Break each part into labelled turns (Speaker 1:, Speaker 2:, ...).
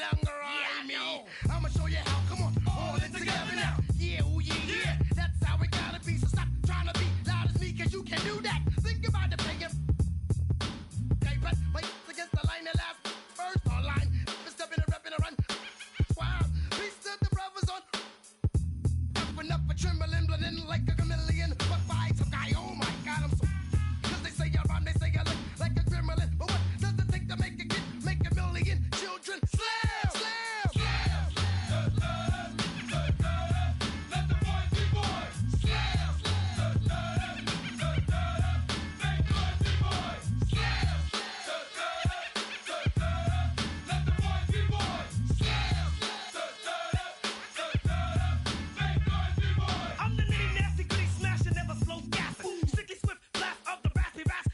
Speaker 1: sound grimy. I'ma show you how. Come on, all it together now. Yeah, ooh, yeah, yeah. That's how it gotta be. So stop trying to be loud as me, cause you can do that. Think about the pagan. Okay, but wait against the line that last first online. Mr. Been a rep in a run. Wow, peace to the brothers on. Up a trembling, blending like a chameleon. But by some guy, oh my god, I'm so. Cause they say I rhyme, they say I look like a gremlin. But what does it take to make a kid, make a million children? Slam! Slam! Slam! Let the boys be boys! Slam! Let the boys be boys! Slam! Let the boys be boys! Slam! I'm the nitty nasty gritty smasher, never slow gas. Strictly swift blast of the raspy fashion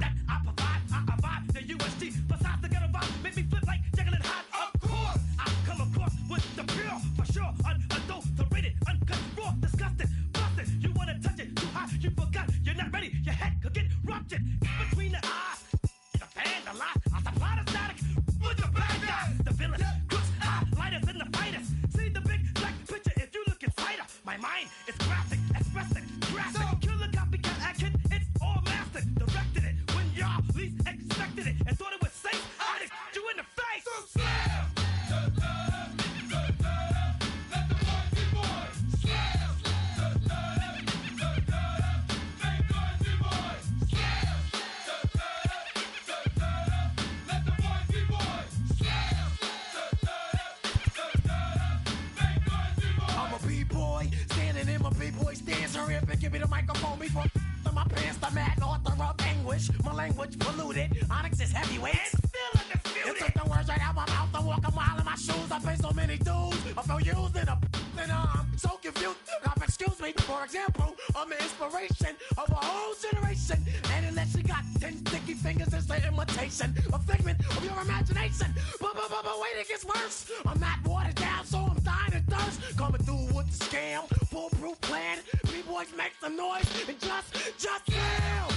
Speaker 1: that I provide. I abide the USG. Besides the ghetto vibe, make me flip like Jekyll and Hyde. Of course, I come across with the pure, for sure, unadulterated, uncut, raw, disgusting, busted. You wanna touch it too high, you forgot, you're not ready. Your head could get ruptured between the eyes. The fan, the lies, I supply the static with the bad guys, the villains, crooks, highlighters, and the fighters. See the big black picture if you look inside. My mind is graphic, expressive, graphic. Killer copycat action, it's all mastered. Directed it when y'all least expected it and thought it was safe. I'd hit you in the face. So slam! Let the boys be boys. Slam! Let the boys be boys. Slam! Let the boys be boys. I'm a b-boy, standing in my b-boy stance. Hurry up and give me the microphone before my pants. The mad author of anguish, my language polluted. Onyx is heavyweight, and still undisputed. You took the words right out my mouth. I walk a mile in my shoes. I pay so many dues. I feel used and I'm so confused. Now, excuse me, for example, I'm the inspiration of a whole generation. And unless you got 10 sticky fingers, it's an imitation, a figment of your imagination. But wait, it gets worse. I'm not watered down, so I'm dying of thirst. Coming through with the scam, foolproof plan. B-boys make some noise and just slam.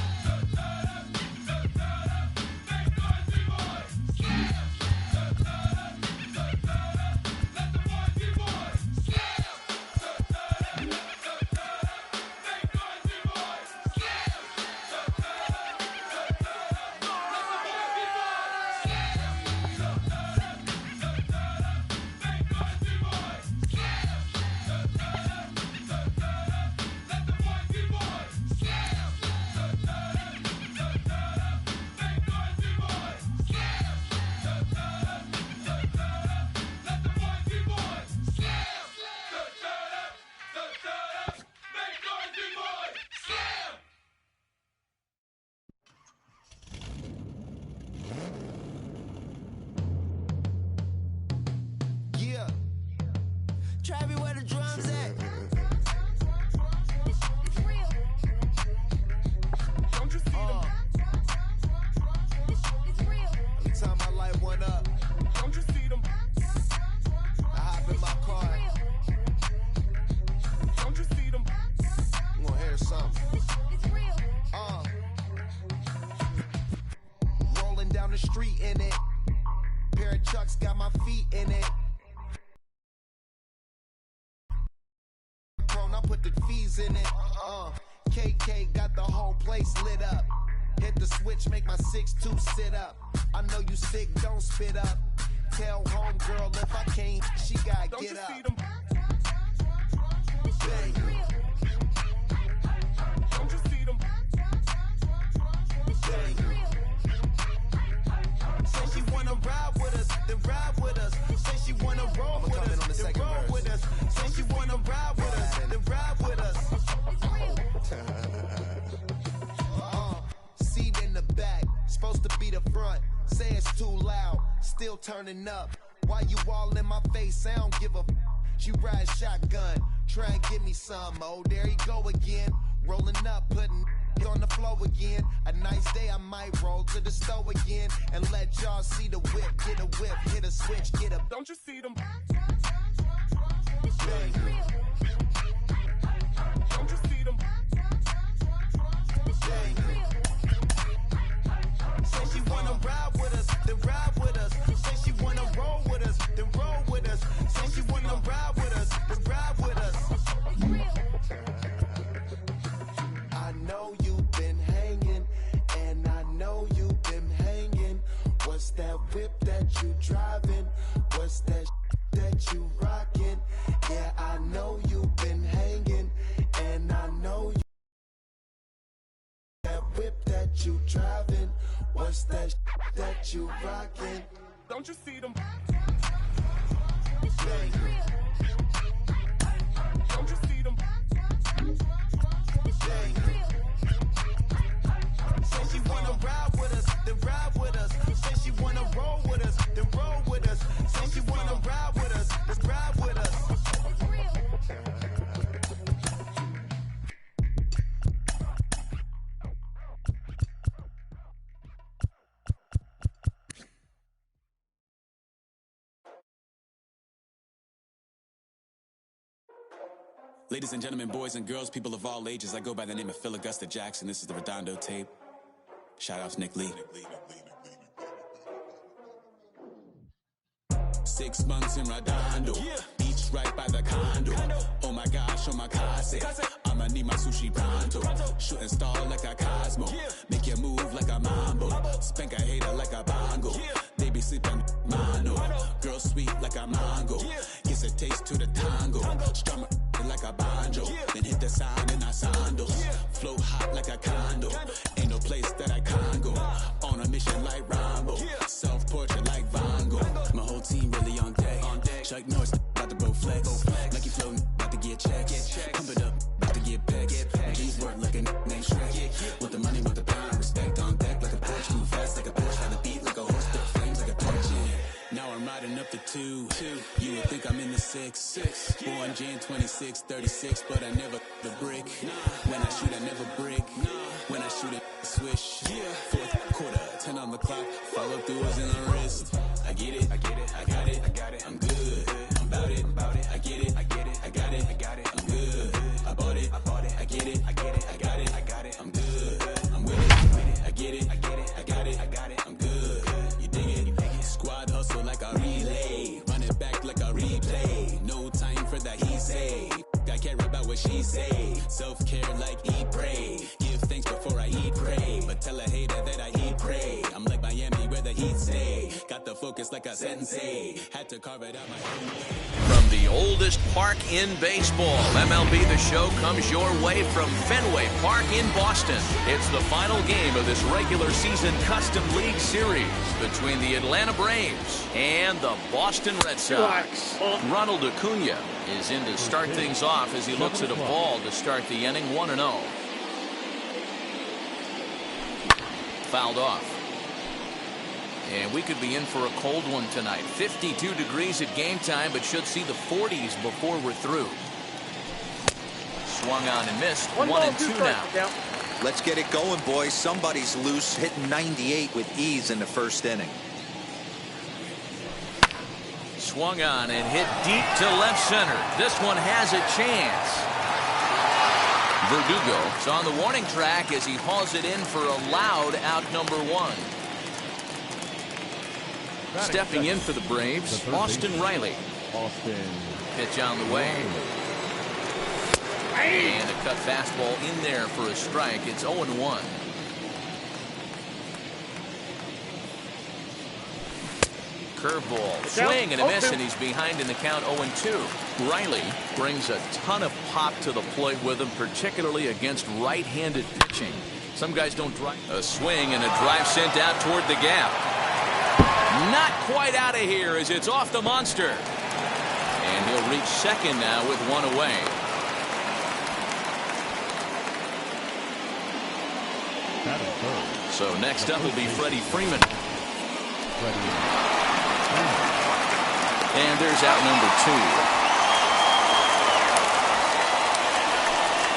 Speaker 2: Travis, where the drums at?
Speaker 3: It's real.
Speaker 2: Don't you see them?
Speaker 3: It's real.
Speaker 2: Every time I light one up, don't you see them? I hop in my car. Don't you see them? I'm gonna hear something.
Speaker 3: It's real.
Speaker 2: Rolling down the street in it. Pair of Chucks got my feet in it. I put the fees in it. KK got the whole place lit up. Hit the switch, make my 6'2" sit up. I know you sick, don't spit up. Tell homegirl if I can't, she gotta
Speaker 4: Don't
Speaker 2: get
Speaker 4: you
Speaker 2: up.
Speaker 4: see them?
Speaker 2: Bang.
Speaker 4: Don't you see them?
Speaker 2: Bang. Say she wanna ride with us, then ride with us. Say she wanna roll with us, then roll with us. Say she wanna ride with us, then ride with us. Seat in the back, supposed to be the front. Say it's too loud, still turning up. Why you all in my face? I don't give a f. She ride shotgun, try and give me some. Oh, there he go again. Rolling up, putting on the floor again. A nice day, I might roll to the store again and let y'all see the whip. Get a whip, hit a switch, get a.
Speaker 4: Don't you see them?
Speaker 2: Bang.
Speaker 4: Don't you see them?
Speaker 2: Bang. Say she wanna ride with us, then ride with us. Say she wanna roll with us, that you driving? What's that that you rocking?
Speaker 4: Don't you see them? Don't you see them?
Speaker 2: Say she wanna ride with us, then ride with us. Say she wanna roll with us, then roll with us. Say she wanna ride with us, then ride with us.
Speaker 3: Ladies and gentlemen, boys and girls, people of all ages, I go by the name of Phil Augusta Jackson. This is the Redondo tape. Shout out to Nick Lee. 6 months in Redondo, beach right by the condo. Oh my gosh, oh my kase, I'ma need my sushi pronto. Shooting star like a Cosmo, make you move like a mambo. Spank a hater like a bongo. They be sleeping mano. Girl sweet like a mango. Gives a taste to the tango. Strum like a banjo. Then hit the sound in our sandals. Flow hot like a condo. Ain't no place that I can't go. On a mission like Rambo. Self-portrait like Van Gogh. My whole team really on deck. Chuck Norris about to blow flex. Lucky flow about to get checks. Pump it up, about to get pecks. These work like a named Shrek. With the money, with the pound, respect on deck like a Porsche. Move fast like a Porsche. Got the beat like a horse, spit flames like a torch. Now I'm riding up the 2. You would think I'm in the 6. Born Jan 26, 36, but I never the brick. When I shoot, I never brick. When I shoot, I swish. Fourth quarter, 10 on the clock. Follow through is in the wrist. I get it, I got it, I'm good. I'm about it, I get it, I got it, I'm good. I bought it, I get it, I got it, I'm good. I'm with it, I get it, I got it, I'm good. You dig it? Squad hustle like a relay, run it back like a replay. No time for that he say. I care about what she say. Self-care like eat, pray. Give thanks before I eat, pray. But tell a hater that I eat, pray. I'm like Miami where the heat stay. Got the focus like a sensei. Had to carve it out my own way.
Speaker 5: From the oldest park in baseball, MLB The Show comes your way from Fenway Park in Boston. It's the final game of this regular season Custom League Series between the Atlanta Braves and the Boston Red Sox. Ronald Acuna is in to start things off as he looks at a ball to start the inning. 1-0. Fouled off. And we could be in for a cold one tonight. 52 degrees at game time, but should see the 40s before we're through. Swung on and missed. 1-2 now.
Speaker 6: Let's get it going, boys. Somebody's loose, hitting 98 with ease in the first inning.
Speaker 5: Swung on and hit deep to left center. This one has a chance. Verdugo is on the warning track as he hauls it in for a loud out number 1. Stepping in for the Braves, Austin Riley. Pitch on the way. And a cut fastball in there for a strike. It's 0-1. Curveball, swing and a miss, and he's behind in the count. 0-2. Riley brings a ton of pop to the plate with him, particularly against right-handed pitching. Some guys don't drive. A swing and a drive sent out toward the gap. Not quite out of here as it's off the monster. And he'll reach second now with 1 away. So next up will be Freddie Freeman. And there's out number 2.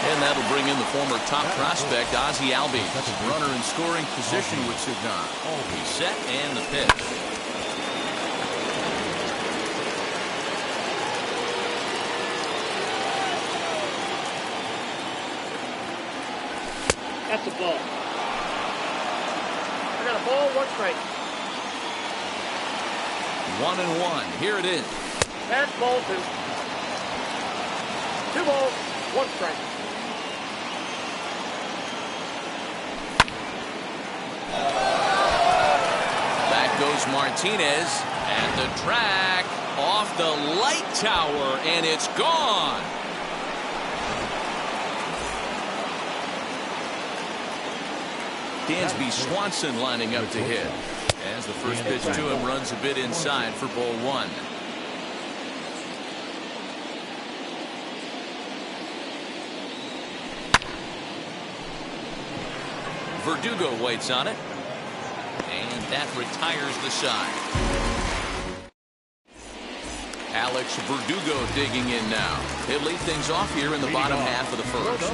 Speaker 5: And that'll bring in the former top prospect, Ozzie Albies. Runner in scoring position with Sudan. He's set and the pitch.
Speaker 7: That's a ball. I got a ball, 1 strike.
Speaker 5: 1-1. Here it is.
Speaker 7: That's ball 2. 2 balls, 1 strike.
Speaker 5: Back goes Martinez at the track, off the light tower, and it's gone. Dansby Swanson lining up to hit. As the first pitch to him runs a bit inside for ball one. Verdugo waits on it. And that retires the side. Alex Verdugo digging in now. He'll lead things off here in the bottom half of the first.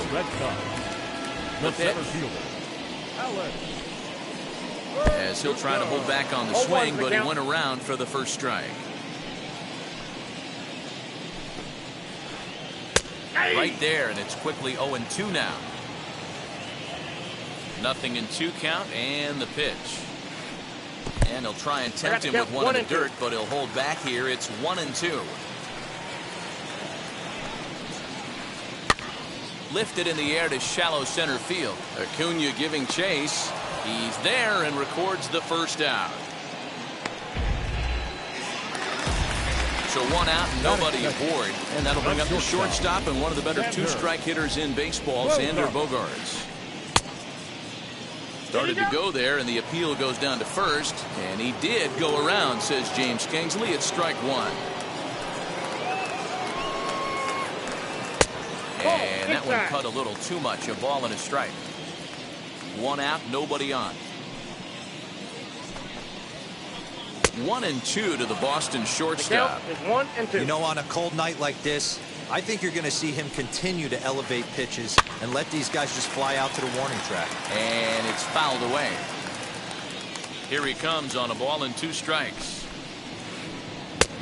Speaker 5: The pitch. As he'll try to hold back on the swing, but he went around for the first strike. Right there, and it's quickly 0-2 now. 0-2 count, and the pitch. And he'll try and tempt him with one in the dirt, but he'll hold back here. It's 1-2. Lifted in the air to shallow center field. Acuna giving chase. He's there and records the first out. So one out and nobody aboard. And that'll bring up the shortstop and one of the better two-strike hitters in baseball, Xander Bogaerts. Started to go there, and the appeal goes down to first. And he did go around, says James Kingsley. It's strike one. And that one cut a little too much. A ball and a strike. One out, nobody on. 1-2 to the Boston shortstop.
Speaker 7: The count is 1-2.
Speaker 6: You know, on a cold night like this, I think you're going to see him continue to elevate pitches and let these guys just fly out to the warning track.
Speaker 5: And it's fouled away. Here he comes on a ball and 2 strikes.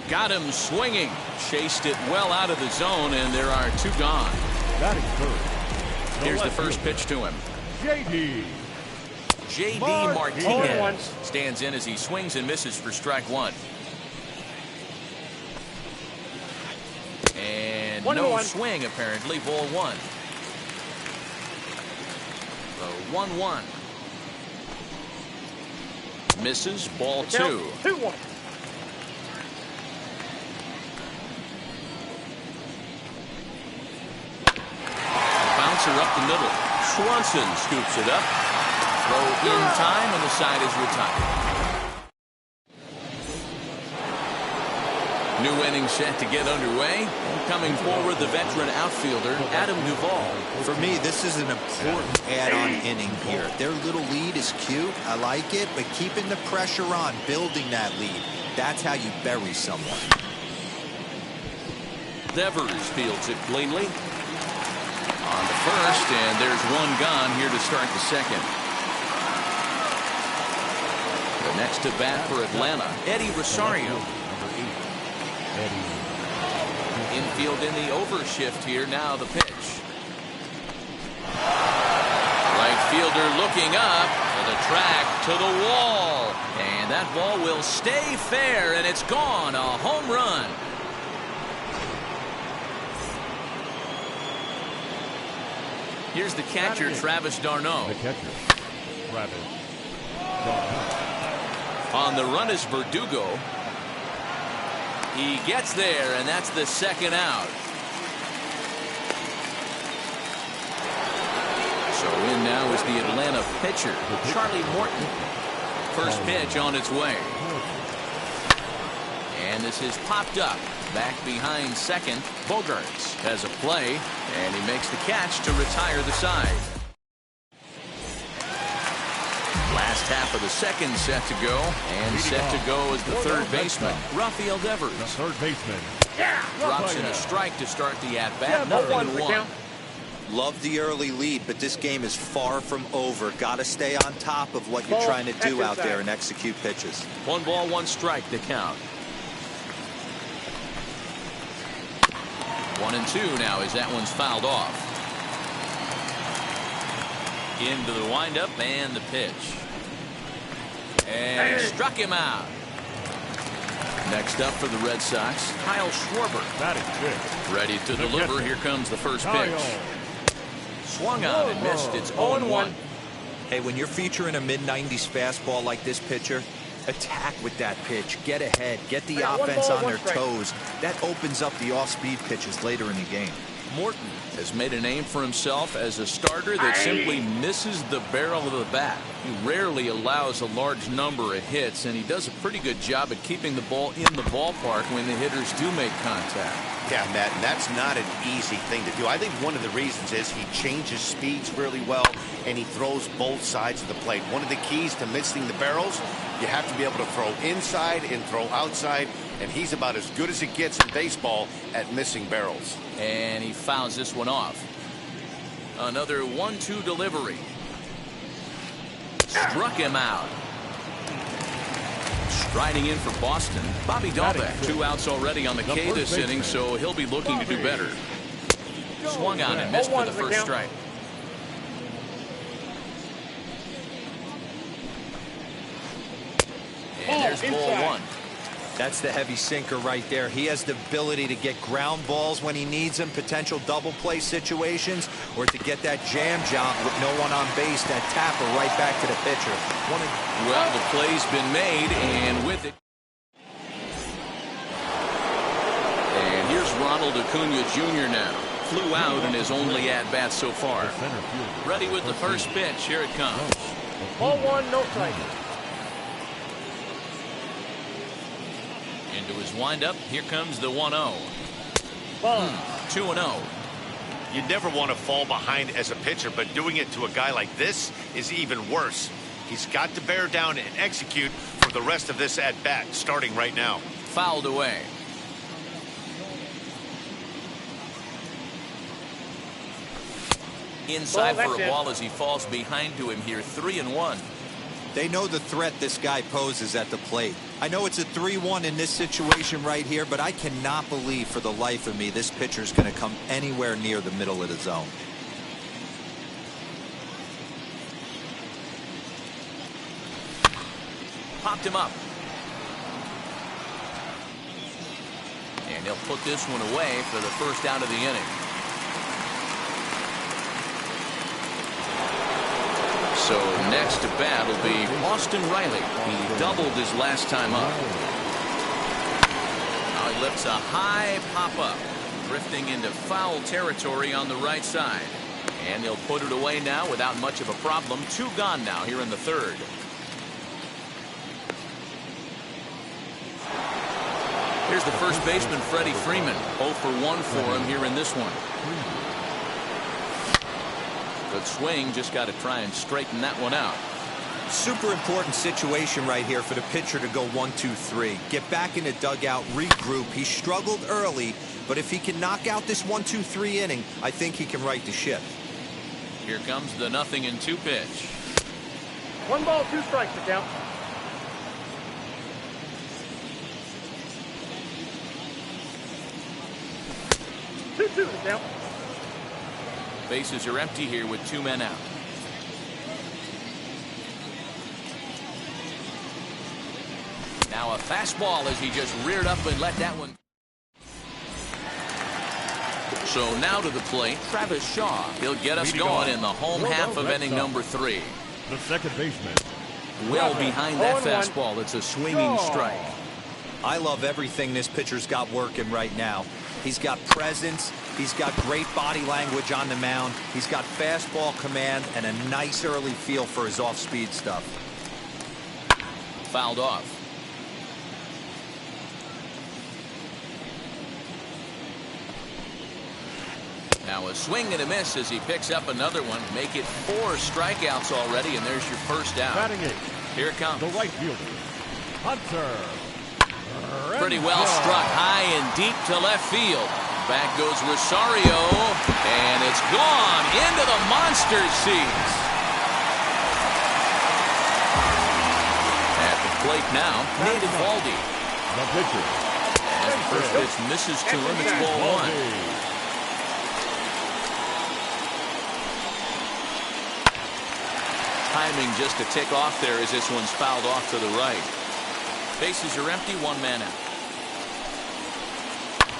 Speaker 5: Got him swinging. Chased it well out of the zone, and there are 2 gone. Here's the first pitch to him. J.D. Martinez stands in as he swings and misses for strike one. And no swing, apparently. Ball one. The 1-1. Misses. Ball two.
Speaker 7: 2-1.
Speaker 5: Bouncer up the middle. Swanson scoops it up. Throw in time, and the side is retired. New inning set to get underway. Coming forward, the veteran outfielder, Adam Duvall.
Speaker 6: For me, this is an important add-on inning here. Their little lead is cute. I like it, but keeping the pressure on, building that lead, that's how you bury someone.
Speaker 5: Devers fields it cleanly. On the first, and there's one gone here to start the second. The next to bat for Atlanta, Eddie Rosario. Infield in the overshift here. Now the pitch. Right fielder looking up to the track, to the wall. And that ball will stay fair, and it's gone. A home run. Here's the catcher, Travis d'Arnaud. On the run is Verdugo. He gets there, and that's the second out. So in now is the Atlanta pitcher, Charlie Morton. First pitch on its way. And this is popped up. Back behind second. Bogaerts has a play, and he makes the catch to retire the side. Last half of the second set to go, and set to go is the third baseman, Rafael Devers.
Speaker 4: The third baseman.
Speaker 5: Drops in a strike to start the at-bat. 0-1.
Speaker 6: Love the early lead, but this game is far from over. Got to stay on top of what you're trying to do out there and execute pitches.
Speaker 5: 1 ball, 1 strike to count. 1-2 now as that one's fouled off. Into the windup and the pitch. And struck him out. Next up for the Red Sox, Kyle Schwarber. Ready to deliver. Here comes the first pitch. Swung on and missed. It's 0-1.
Speaker 6: Hey, when you're featuring a mid-90s fastball like this pitcher, attack with that pitch. Get ahead. Get the offense on their toes. That opens up the off-speed pitches later in the game.
Speaker 5: Morton has made a name for himself as a starter that simply misses the barrel of the bat. He rarely allows a large number of hits, and he does a pretty good job at keeping the ball in the ballpark when the hitters do make contact.
Speaker 8: Yeah, Matt, and that's not an easy thing to do. I think one of the reasons is he changes speeds really well, and he throws both sides of the plate. One of the keys to missing the barrels, you have to be able to throw inside and throw outside, and he's about as good as it gets in baseball at missing barrels.
Speaker 5: And he fouls this one off. Another 1-2 delivery. Struck him out. Striding in for Boston, Bobby Dahlbeck. 2 outs already on the K this inning, so he'll be looking to do better. Swung on and missed for the first strike. And there's ball 1.
Speaker 6: That's the heavy sinker right there. He has the ability to get ground balls when he needs them, potential double play situations, or to get that jam job with no one on base, that tapper right back to the pitcher.
Speaker 5: Well, the play's been made, and with it. And here's Ronald Acuna Jr. now. Flew out in his only at-bat so far. Ready with the first pitch. Here it comes.
Speaker 7: Ball 1, no strike.
Speaker 5: Into his windup. Here comes the 1-0. 2-0.
Speaker 8: You never want to fall behind as a pitcher, but doing it to a guy like this is even worse. He's got to bear down and execute for the rest of this at-bat, starting right now.
Speaker 5: Fouled away. Inside for a ball as he falls behind to him here. 3-1.
Speaker 6: They know the threat this guy poses at the plate. I know it's a 3-1 in this situation right here, but I cannot believe for the life of me this pitcher's going to come anywhere near the middle of the zone.
Speaker 5: Popped him up. And he'll put this one away for the first out of the inning. So next to bat will be Austin Riley. He doubled his last time up. Now he lifts a high pop-up, drifting into foul territory on the right side. And he'll put it away now without much of a problem. 2 gone now here in the third. Here's the first baseman, Freddie Freeman. 0 for 1 for him here in this one. Good swing, just got to try and straighten that one out.
Speaker 6: Super important situation right here for the pitcher to go 1-2-3. Get back in the dugout, regroup. He struggled early, but if he can knock out this 1-2-3 inning, I think he can right the ship.
Speaker 5: Here comes the 0-2 pitch.
Speaker 7: 1 ball, 2 strikes to count. Two to count.
Speaker 5: Bases are empty here with 2 men out. Now a fastball as he just reared up and let that one. So now to the plate, Travis Shaw. He'll get us going in the home half of inning number 3.
Speaker 9: The second baseman.
Speaker 5: Well behind that fastball. It's a swinging strike.
Speaker 6: I love everything this pitcher's got working right now. He's got presence. He's got great body language on the mound. He's got fastball command and a nice early feel for his off-speed stuff.
Speaker 5: Fouled off. Now a swing and a miss as he picks up another one. Make it 4 strikeouts already, and there's your first out.
Speaker 9: Batting 8.
Speaker 5: Here it comes.
Speaker 9: The right fielder, Hunter.
Speaker 5: Pretty well struck high and deep to left field. Back goes Rosario, and it's gone into the monster seats. At the plate now, Nate Eovaldi.
Speaker 9: The pitcher.
Speaker 5: As the first pitch misses to him, it's ball 1. Timing just to tick off there as this one's fouled off to the right. Bases are empty, 1 man out.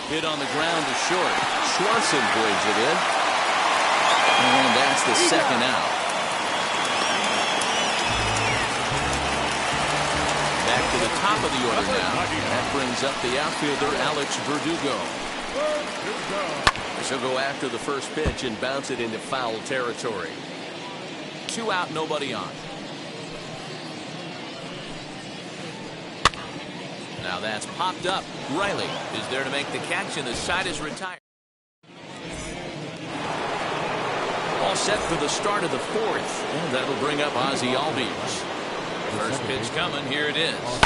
Speaker 5: Hit on the ground to short. Swanson brings it in. And that's the second out. Back to the top of the order now. That brings up the outfielder, Alex Verdugo. She'll go after the first pitch and bounce it into foul territory. 2 out, nobody on. Now that's popped up. Riley is there to make the catch, and the side is retired. All set for the start of the 4th. And that'll bring up Ozzie Albies. First pitch coming. Here it is.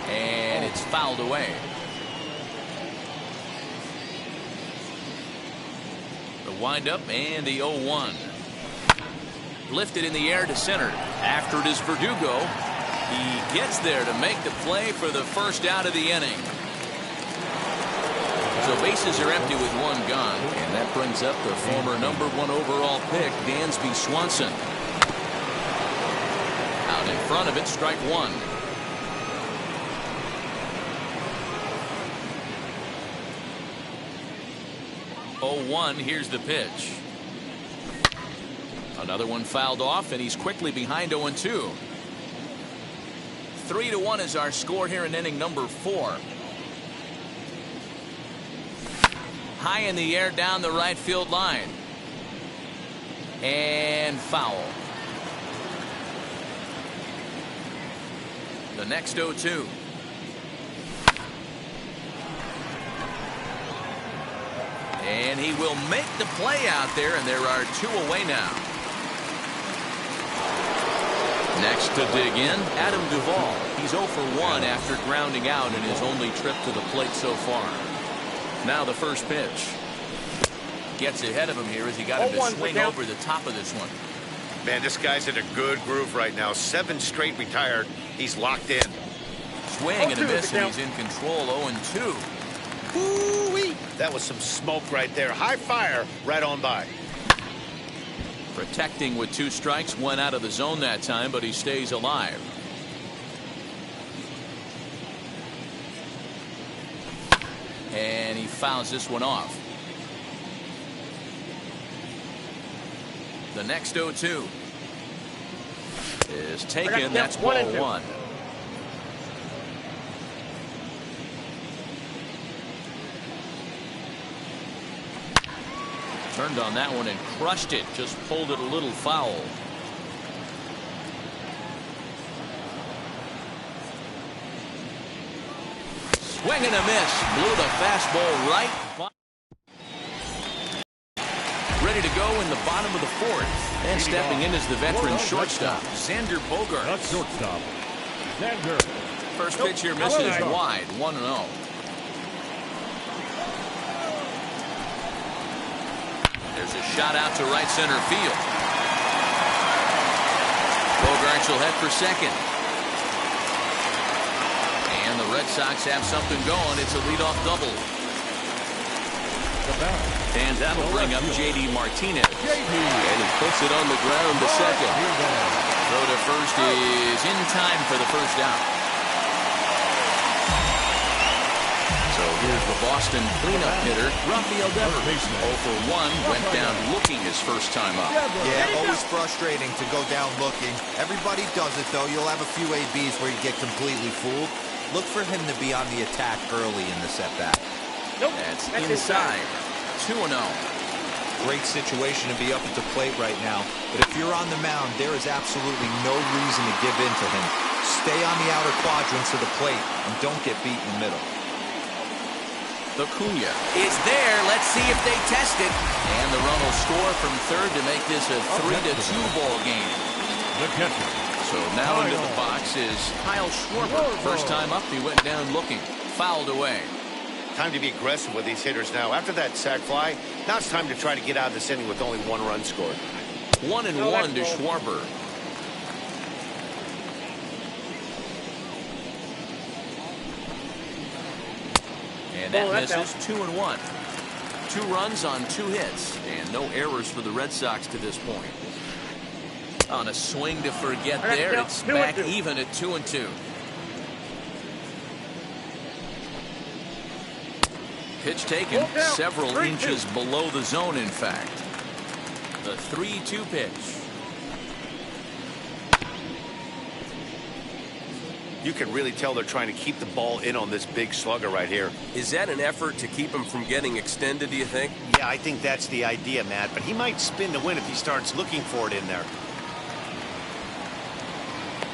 Speaker 5: And it's fouled away. The windup and the 0-1. Lifted in the air to center. After it is Verdugo. He gets there to make the play for the first out of the inning. So bases are empty with 1 gone, and that brings up the former #1 overall pick, Dansby Swanson. Out in front of it, strike 1. Oh, 1, here's the pitch. Another one fouled off, and he's quickly behind 0-2. 3-1 is our score here in inning number 4. High in the air down the right field line. And foul. The next 0-2. And he will make the play out there, and there are 2 away now. Next to dig in, Adam Duvall. He's 0 for 1 after grounding out in his only trip to the plate so far. Now the first pitch. Gets ahead of him here as he got him to swing over the top of this one.
Speaker 8: Man, this guy's in a good groove right now. 7 straight retired. He's locked in.
Speaker 5: Swing and a miss, and he's in control. 0-2.
Speaker 8: Woo-wee. That was some smoke right there. High fire right on by.
Speaker 5: Protecting with 2 strikes. Went out of the zone that time, but he stays alive. And he fouls this one off. The next 0-2 is taken. That's ball 1. Turned on that one and crushed it. Just pulled it a little foul. Swing and a miss. Blew the fastball right. Ready to go in the bottom of the 4th. And stepping in is the veteran shortstop, Xander Bogaerts.
Speaker 9: That's shortstop. Xander.
Speaker 5: First pitch here misses wide. 1-0. There's a shot out to right center field. Bogaerts will head for second. And the Red Sox have something going. It's a leadoff double. And that'll bring up J.D. Martinez. And he puts it on the ground to second. Throw to first is in time for the first out. So here's the Boston cleanup hitter, Rafael Devers. 0 for 1, went down looking his first time up.
Speaker 6: Yeah, always frustrating to go down looking. Everybody does it, though. You'll have a few ABs where you get completely fooled. Look for him to be on the attack early in the setback.
Speaker 5: That's inside. 2-0.
Speaker 6: Great situation to be up at the plate right now. But if you're on the mound, there is absolutely no reason to give in to him. Stay on the outer quadrants of the plate and don't get beat in the middle.
Speaker 5: Acuna is there. Let's see if they test it. And the run will score from third to make this a 3-2 ball game.
Speaker 9: The catcher.
Speaker 5: So now into the box is Kyle Schwarber. First time up, he went down looking. Fouled away.
Speaker 8: Time to be aggressive with these hitters now. After that sac fly, now it's time to try to get out of this inning with only 1 run scored.
Speaker 5: 1-1 to Schwarber. And that misses. 2-1. 2 runs on 2 hits, and no errors for the Red Sox to this point. On a swing to forget there, it's back even at 2-2. Pitch taken several inches below the zone, in fact. The 3-2 pitch.
Speaker 8: You can really tell they're trying to keep the ball in on this big slugger right here.
Speaker 10: Is that an effort to keep him from getting extended, do you think?
Speaker 8: Yeah, I think that's the idea, Matt. But he might spin to win if he starts looking for it in there.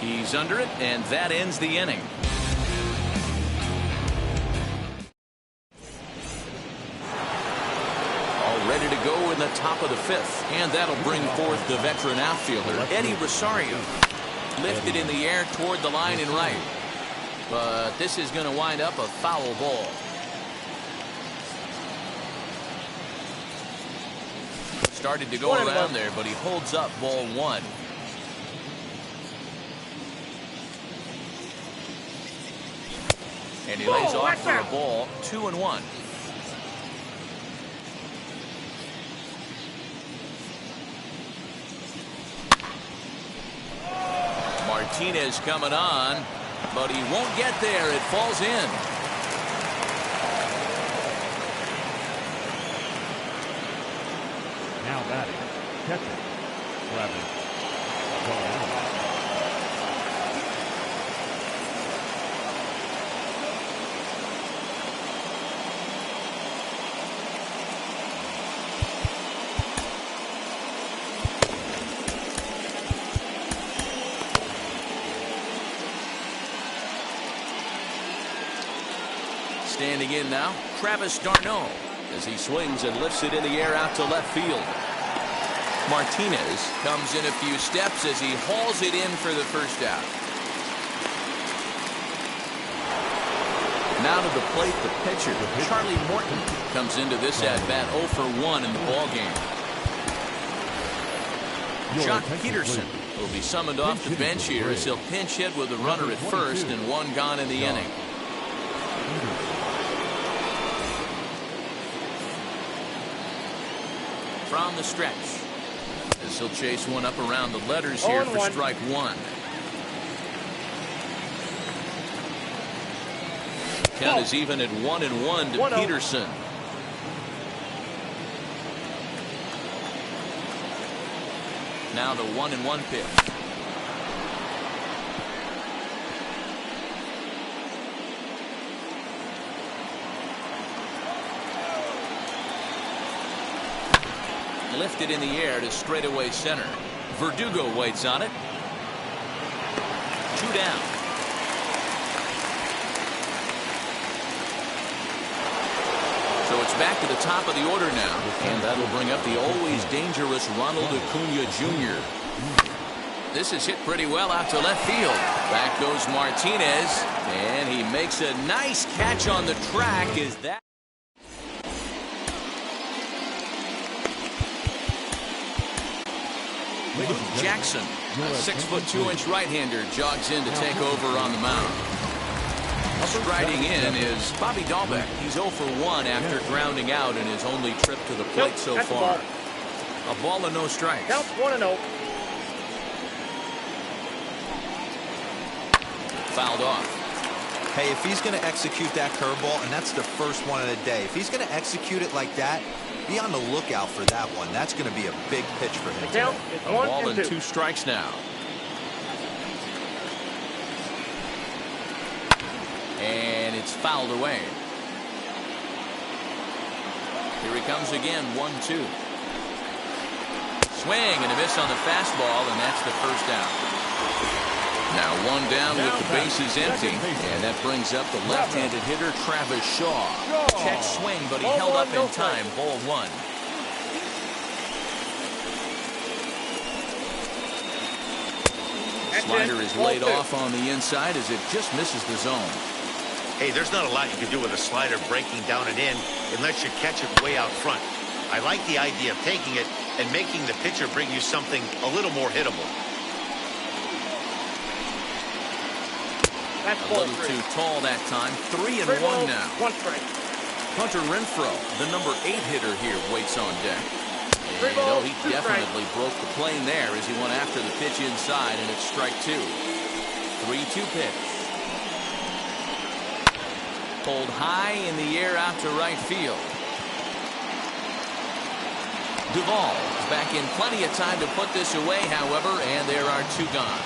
Speaker 5: He's under it, and that ends the inning. All ready to go in the top of the fifth, and that'll bring forth the veteran outfielder, Eddie Rosario. Lifted in the air toward the line and right. But this is going to wind up a foul ball. Started to go around there, but he holds up ball one. And he lays off for a ball, 2-1. Martinez coming on, but he won't get there. It falls in.
Speaker 9: Now batting, catcher, Travis.
Speaker 5: Standing in now, Travis d'Arnaud, as he swings and lifts it in the air out to left field. Martinez comes in a few steps as he hauls it in for the first out. Now to the plate, the pitcher, Charlie Morton, comes into this at-bat 0 for 1 in the ballgame. Jock Peterson will be summoned off the bench here as he'll pinch hit with a runner at first and one gone in the inning. From the stretch, as he'll chase one up around the letters here for strike one. Count is even at 1-1 to Peterson. Now the 1-1 pitch. Lifted in the air to straightaway center. Verdugo waits on it. 2 down. So it's back to the top of the order now, and that'll bring up the always dangerous Ronald Acuna Jr. This is hit pretty well out to left field. Back goes Martinez, and he makes a nice catch on the track. Is that Jackson, a 6'2" right-hander, jogs in to take over on the mound. Striding in is Bobby Dahlbeck. He's 0 for 1 after grounding out in his only trip to the plate so far. A ball and no strikes.
Speaker 7: Count 1-0.
Speaker 5: Fouled off.
Speaker 6: Hey, if he's going to execute that curveball, and that's the first one of the day, if he's going to execute it like that, be on the lookout for that one. That's going to be a big pitch for him.
Speaker 7: The count is 1-2.
Speaker 5: A ball and 2 strikes now. And it's fouled away. Here he comes again, 1-2. Swing and a miss on the fastball, and that's the first out. Now 1 down with the bases empty, and that brings up the left-handed hitter Travis Shaw. Check swing, but he held up in time. Ball 1. Slider is laid off on the inside as it just misses the zone.
Speaker 8: Hey, there's not a lot you can do with a slider breaking down and in unless you catch it way out front. I like the idea of taking it and making the pitcher bring you something a little more hittable.
Speaker 5: A little too tall that time. 3-1 now.
Speaker 7: 1 strike.
Speaker 5: Hunter Renfroe, the number 8 hitter here, waits on deck. And he definitely broke the plane there as he went after the pitch inside, and it's strike 2. 3-2 pitch. Pulled high in the air out to right field. Duvall is back in plenty of time to put this away, however, and there are 2 gone.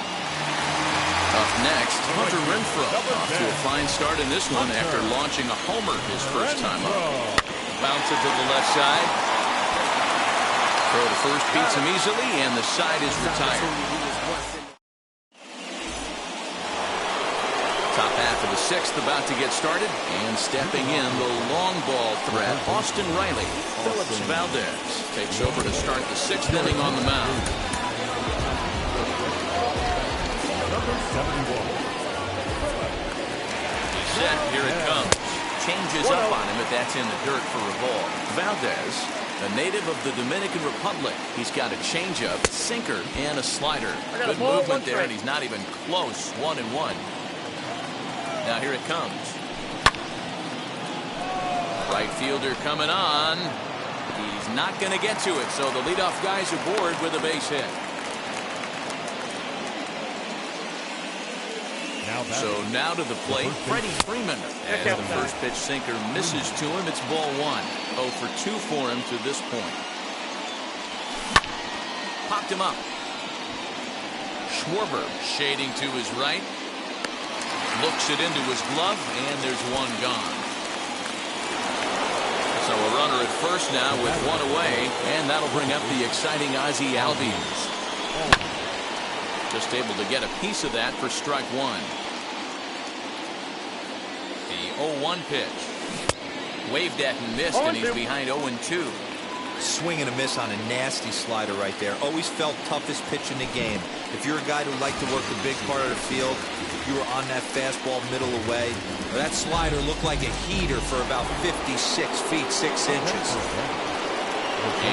Speaker 5: Up next, Hunter Renfroe off to a fine start in this one after launching a homer his first time up. Bounce it to the left side. Throw to first beats him easily, and the side is retired. Top half of the sixth about to get started, and stepping in the long ball threat, Austin Riley. Phillips Valdez takes over to start the sixth inning on the mound. He's set, here it comes. Changes up on him, but that's in the dirt for a ball. Valdez, a native of the Dominican Republic. He's got a changeup, sinker, and a slider. Good movement there, and he's not even close. 1-1. Now here it comes. Right fielder coming on. He's not going to get to it, so the leadoff guy's aboard with a base hit. So now to the plate, Freddie Freeman. As the first pitch sinker misses to him, it's ball one. 0 for 2 for him to this point. Popped him up. Schwarber shading to his right. Looks it into his glove, and there's one gone. So a runner at first now with one away, and that'll bring up the exciting Ozzie Albies. Just able to get a piece of that for strike one. The 0-1 pitch. Waved at and missed, and he's behind 0-2.
Speaker 6: Swing and a miss on a nasty slider right there. Always felt toughest pitch in the game. If you're a guy who liked to work the big part of the field, you were on that fastball middle away. That slider looked like a heater for about 56 feet 6 inches.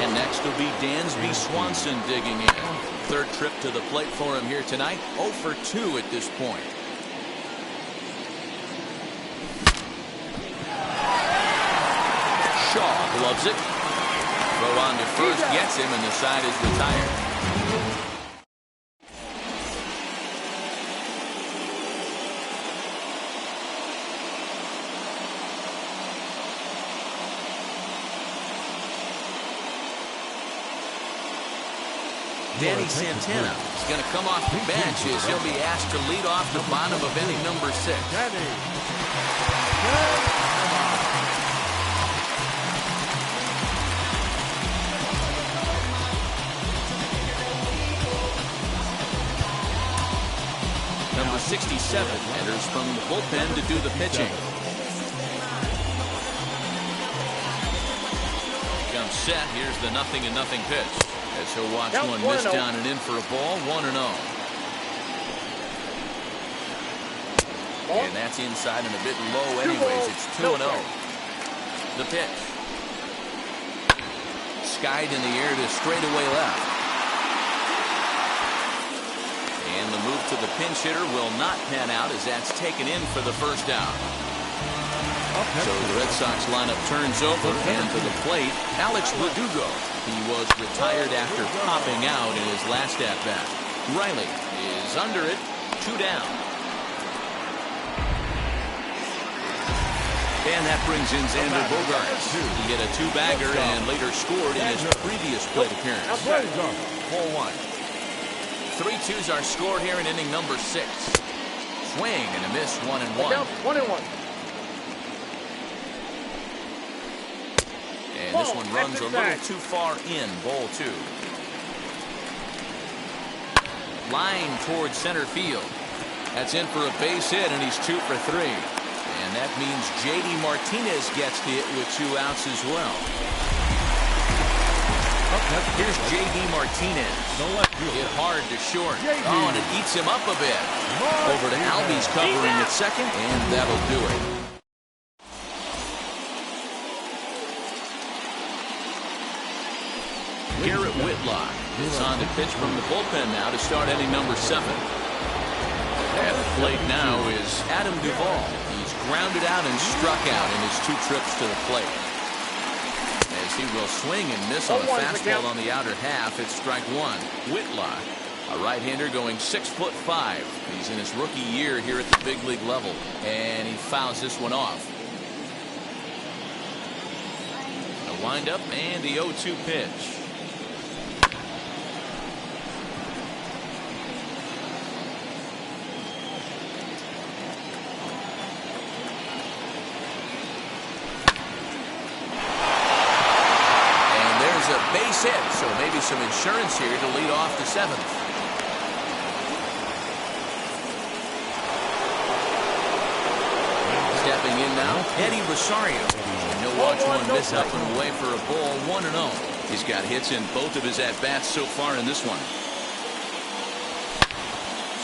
Speaker 5: And next will be Dansby Swanson digging in. Third trip to the plate for him here tonight. 0 for 2 at this point. Shaw gloves it. Throw on to first, gets him, and the side is retired. Danny Santana is going to come off the bench as he'll be asked to lead off the bottom of inning number 6. Number 67 enters from the bullpen to do the pitching. Comes set. Here's the 0-0 pitch. As he'll watch one miss down and in for a ball. 1-0. And that's inside and a bit low anyways. It's 2-0. The pitch. Skied in the air to straightaway left. And the move to the pinch hitter will not pan out as that's taken in for the first out. So the Red Sox lineup turns over, and to the plate, Alex Verdugo. He was retired after popping out in his last at-bat. Riley is under it, 2 down. And that brings in Xander Bogaerts. He hit a 2-bagger and later scored in his previous plate appearance. Ball 1. 3-2s are scored here in inning number 6. Swing and a miss, 1-1.
Speaker 7: 1-1.
Speaker 5: And this one runs a little too far in. Ball 2. Line towards center field. That's in for a base hit, and he's 2 for 3. And that means J.D. Martinez gets the hit with 2 outs as well. Here's J.D. Martinez. Hit hard to short. Oh, and it eats him up a bit. Over to Albies covering at second, and that'll do it. Garrett Whitlock is on to pitch from the bullpen now to start inning number 7. At the plate now is Adam Duvall. He's grounded out and struck out in his 2 trips to the plate. As he will swing and miss on a fastball on the outer half, it's strike 1. Whitlock, a right-hander going 6'5". He's in his rookie year here at the big league level, and he fouls this one off. A windup and the 0-2 pitch. Base hit, so maybe some insurance here to lead off the seventh. Stepping in now, Eddie Rosario. He'll watch one miss up and away for a ball, 1-0. He's got hits in both of his at-bats so far in this one.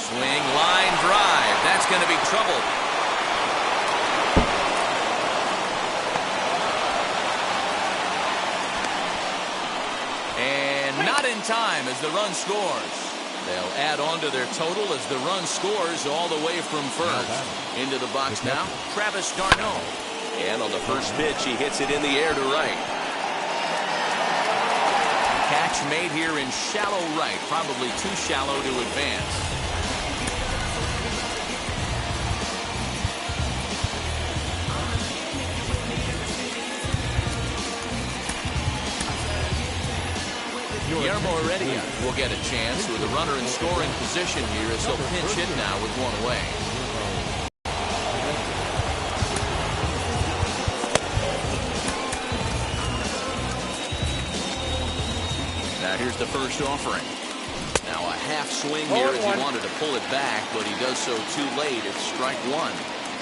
Speaker 5: Swing, line drive. That's going to be trouble. And not in time as the run scores. They'll add on to their total as the run scores all the way from first. Into the box now, Travis d'Arnaud. And on the first pitch, he hits it in the air to right. Catch made here in shallow right, probably too shallow to advance. Guillermo Heredia will get a chance with a runner in scoring position here as he'll pinch hit now with one away. Now here's the first offering. Now a half swing here as he wanted to pull it back, but he does so too late. It's strike one.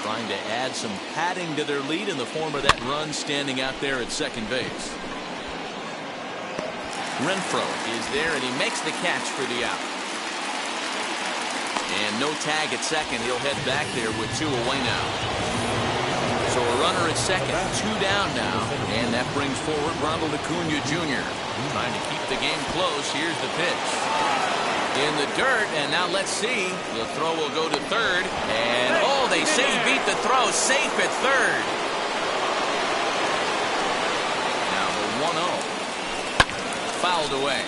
Speaker 5: Trying to add some padding to their lead in the form of that run standing out there at second base. Renfroe is there, and he makes the catch for the out. And no tag at second. He'll head back there with two away now. So a runner at second, two down now, and that brings forward Ronald Acuna Jr. Trying to keep the game close. Here's the pitch. In the dirt, and now let's see. The throw will go to third, and oh, they say he beat the throw. Safe at third. Now the 1-0. Fouled away.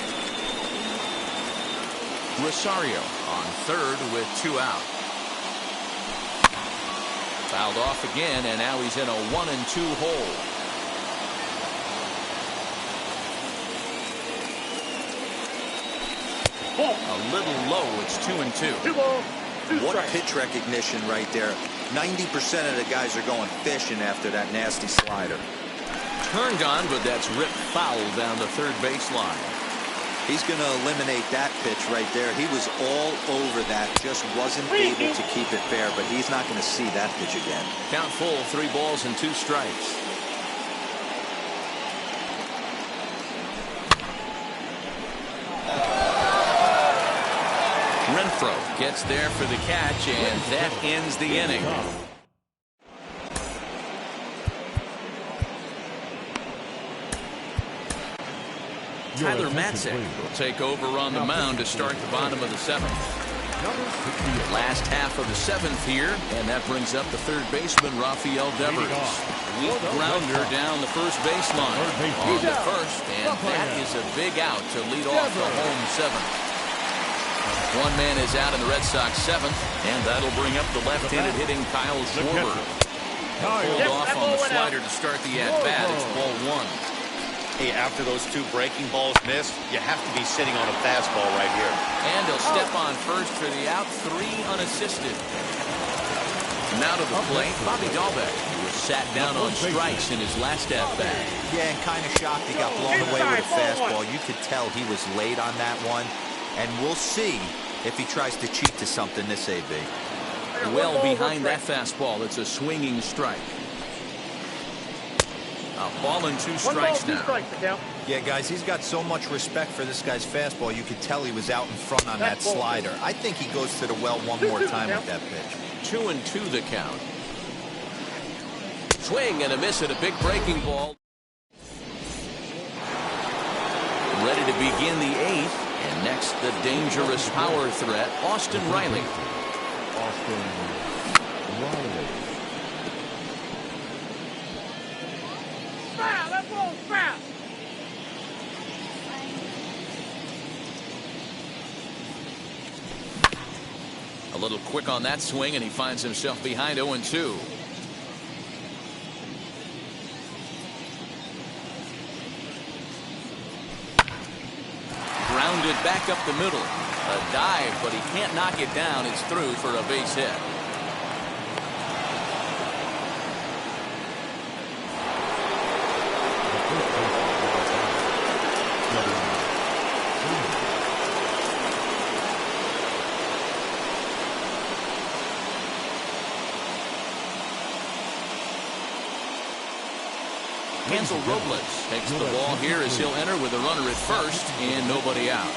Speaker 5: Rosario on third with two out. Fouled off again, and now he's in a 1-2 hole. A little low. It's 2-2.
Speaker 6: What pitch recognition right there. 90% of the guys are going fishing after that nasty slider.
Speaker 5: Turned on, but that's ripped foul down the third baseline.
Speaker 6: He's going to eliminate that pitch right there. He was all over that, just wasn't able to keep it fair, but he's not going to see that pitch again.
Speaker 5: Count full, 3 balls and 2 strikes. Renfroe gets there for the catch, and that ends the inning. Tyler Matzek will take over on the mound to start the bottom of the 7th. Last half of the 7th here, and that brings up the third baseman, Rafael Devers. Weak grounder down the first baseline. On the first, and that is a big out to lead off the home 7th. One man is out in the Red Sox 7th, and that'll bring up the left-handed hitting Kyle Schwarber. Pulled off on the slider to start the at-bat. It's ball 1.
Speaker 8: Hey, after those 2 breaking balls missed, you have to be sitting on a fastball right here.
Speaker 5: And he'll step on first for the out, 3 unassisted. Now to the plate, Bobby Dahlbeck, who was sat down on strikes in his last at-bat.
Speaker 6: Yeah, and kind of shocked he got blown away with a fastball. You could tell he was late on that one, and we'll see if he tries to cheat to something this AB.
Speaker 5: Well behind that fastball, it's a swinging strike. A ball and 2 strikes now.
Speaker 6: Yeah, guys, he's got so much respect for this guy's fastball. You could tell he was out in front on that slider. I think he goes to the well one more time with that pitch.
Speaker 5: 2-2 the count. Swing and a miss at a big breaking ball. Ready to begin the 8th. And next, the dangerous power threat, Austin Riley. A little quick on that swing, and he finds himself behind 0-2. Grounded back up the middle. A dive, but he can't knock it down. It's through for a base hit. Hansel Robles takes the ball here as he'll enter with a runner at first and nobody out.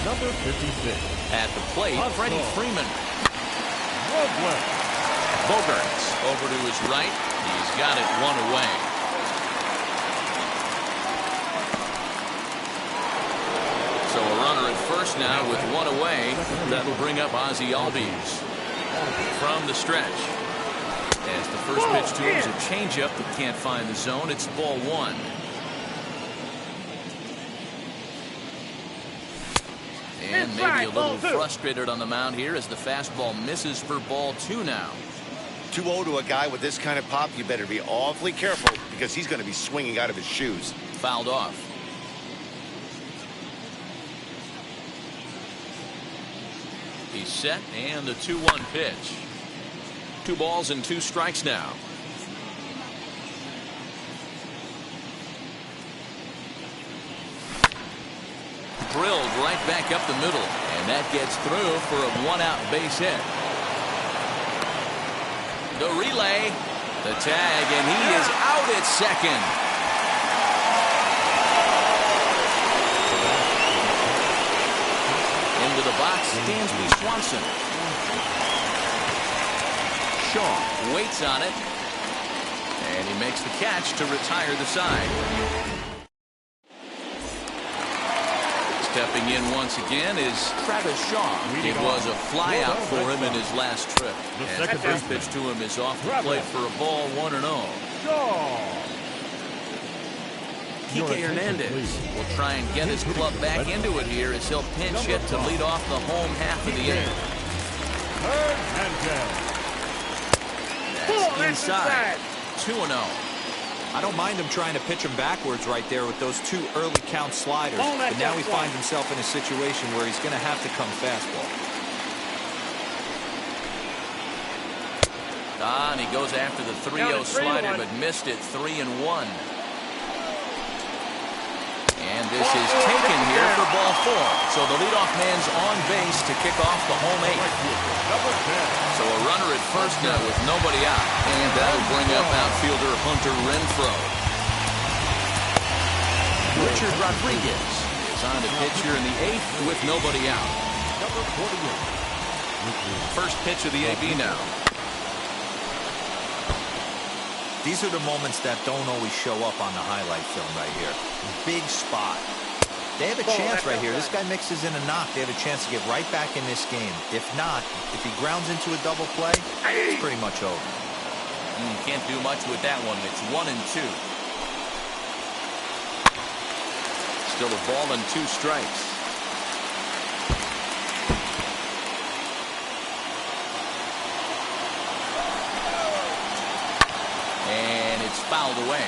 Speaker 9: Number 56.
Speaker 5: At the plate, Freddie Freeman.
Speaker 9: Robles.
Speaker 5: Bogarts over to his right. He's got it one away. So a runner at first now with one away. That'll bring up Ozzie Albies from the stretch. As the first pitch to him is a changeup that can't find the zone. It's ball one. And maybe a little frustrated on the mound here as the fastball misses for ball two now.
Speaker 8: 2-0 to a guy with this kind of pop, you better be awfully careful because he's going to be swinging out of his shoes.
Speaker 5: Fouled off. He's set and the 2-1 pitch. 2 balls and 2 strikes now. Drilled right back up the middle, and that gets through for a 1-out base hit. The relay, the tag, and he is out at second. Into the box, Dansby Swanson. Shaw waits on it, and he makes the catch to retire the side. Stepping in once again is Travis Shaw. It was a flyout for him in his last trip. And the first pitch to him is off the plate for a ball 1-0. Kike Hernandez will try and get his club back into it here as he'll pinch hit to lead off the home half of the inning. That's inside. 2-0.
Speaker 6: I don't mind him trying to pitch him backwards right there with those 2 early count sliders. But now he finds himself in a situation where he's going to have to come fastball.
Speaker 5: And he goes after the 3-0 slider, but missed it 3-1. And this is taken here for ball 4. So the leadoff man's on base to kick off the home 8. So a runner at first now with nobody out. And that'll bring up outfielder Hunter Renfroe. Richard Rodriguez is on to pitch here in the 8th with nobody out. First pitch of the AB now.
Speaker 6: These are the moments that don't always show up on the highlight film right here. Big spot. They have a chance right here. This guy mixes in a knock. They have a chance to get right back in this game. If not, if he grounds into a double play, it's pretty much over.
Speaker 5: Can't do much with that one. It's 1-2. Still a ball and 2 strikes. And it's fouled away.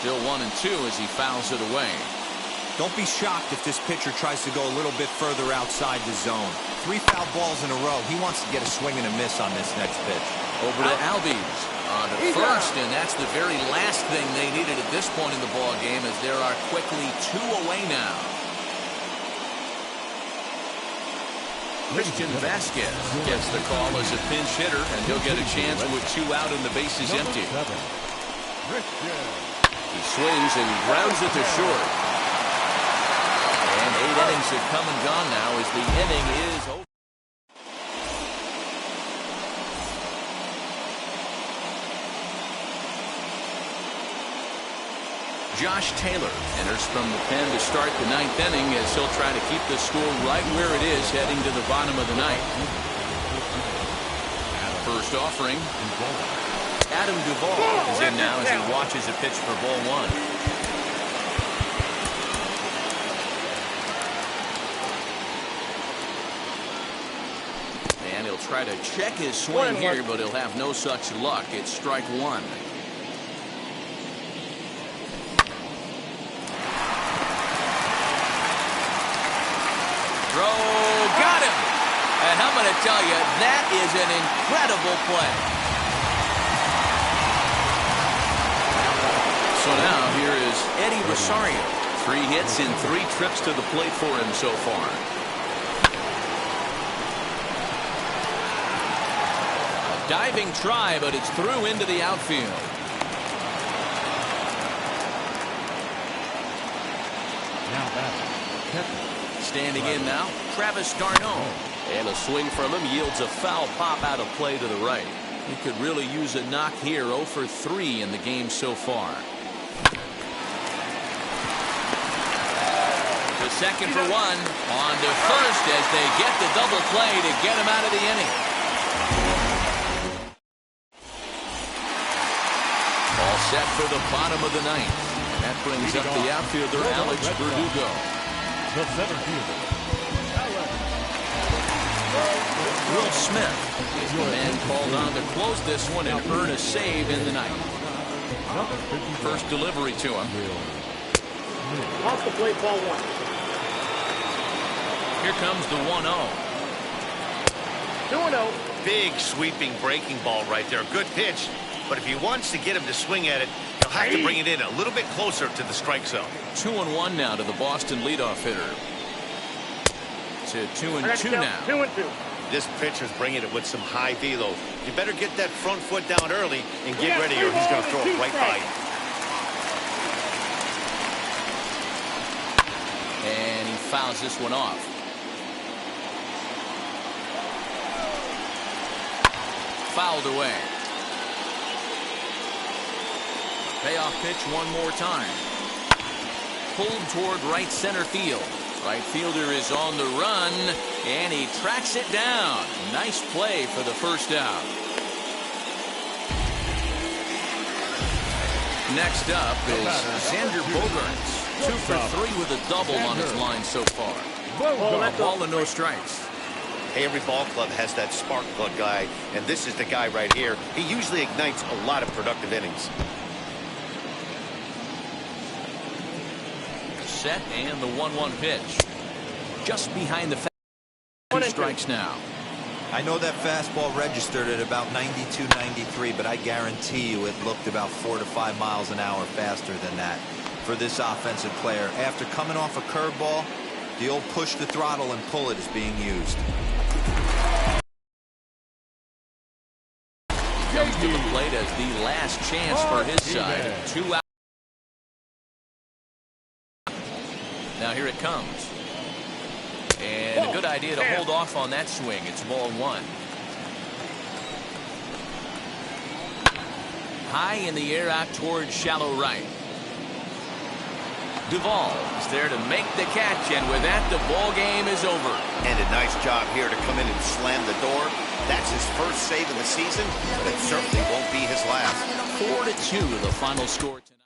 Speaker 5: Still 1-2 as he fouls it away.
Speaker 6: Don't be shocked if this pitcher tries to go a little bit further outside the zone. 3 foul balls in a row. He wants to get a swing and a miss on this next pitch.
Speaker 5: Over to Albies on to first, and that's the very last thing they needed at this point in the ball game, as there are quickly 2 away now. Christian Vasquez gets the call as a pinch hitter, and he'll get a chance with 2 out and the bases empty. He swings and grounds it to short. And 8 innings have come and gone now as the inning is over. Josh Taylor enters from the pen to start the 9th inning as he'll try to keep the score right where it is heading to the bottom of the 9th. First offering. Adam Duvall is in now as he watches a pitch for ball 1. And he'll try to check his swing here, but he'll have no such luck. It's strike 1. Throw, got him. And I'm going to tell you, that is an incredible play. So now here is Eddie Rosario. 3 hits in 3 trips to the plate for him so far. A Diving try, but it's through into the outfield.
Speaker 9: Now back.
Speaker 5: Standing in now, Travis d'Arnaud.
Speaker 10: And a swing from him yields a foul pop out of play to the right.
Speaker 5: He could really use a knock here. 0 for 3 in the game so far. The second for 1. On to first as they get the double play to get him out of the inning. All set for the bottom of the ninth. That brings up the outfielder Alex Verdugo.
Speaker 9: The center fielder.
Speaker 5: Will Smith is the man called on to close this one and earn a save in the ninth. First delivery to him.
Speaker 7: Off the plate, ball 1.
Speaker 5: Here comes the 1-0.
Speaker 7: 2-0.
Speaker 8: Big sweeping breaking ball right there. Good pitch. But if he wants to get him to swing at it, he'll have to bring it in a little bit closer to the strike zone.
Speaker 5: 2-1 now to the Boston leadoff hitter. To 2-2 now.
Speaker 7: 2-2.
Speaker 8: This pitcher's bringing it with some high velo. You better get that front foot down early and get ready or he's going to throw it right by you.
Speaker 5: And he fouls this one off. Fouled away. Payoff pitch one more time. Pulled toward right center field. Right fielder is on the run, and he tracks it down. Nice play for the first out. Next up is Xander Bogaerts. 2 for 3 with a double on his line so far. A ball and no strikes.
Speaker 8: Hey, every ball club has that spark plug guy, and this is the guy right here. He usually ignites a lot of productive innings.
Speaker 5: Set and the 1-1 pitch. Just behind the fence. 2 strikes now.
Speaker 6: I know that fastball registered at about 92, 93, but I guarantee you it looked about 4 to 5 miles an hour faster than that for this offensive player. After coming off a curveball, the old push the throttle and pull it is being used.
Speaker 5: Comes to the plate as the last chance for his side. 2 out. Now here it comes. And a good idea to hold off on that swing. It's ball 1. High in the air out towards shallow right. Duvall is there to make the catch, and with that, the ball game is over.
Speaker 8: And a nice job here to come in and slam the door. That's his first save of the season, but it certainly won't be his last.
Speaker 5: 4-2 the final score tonight.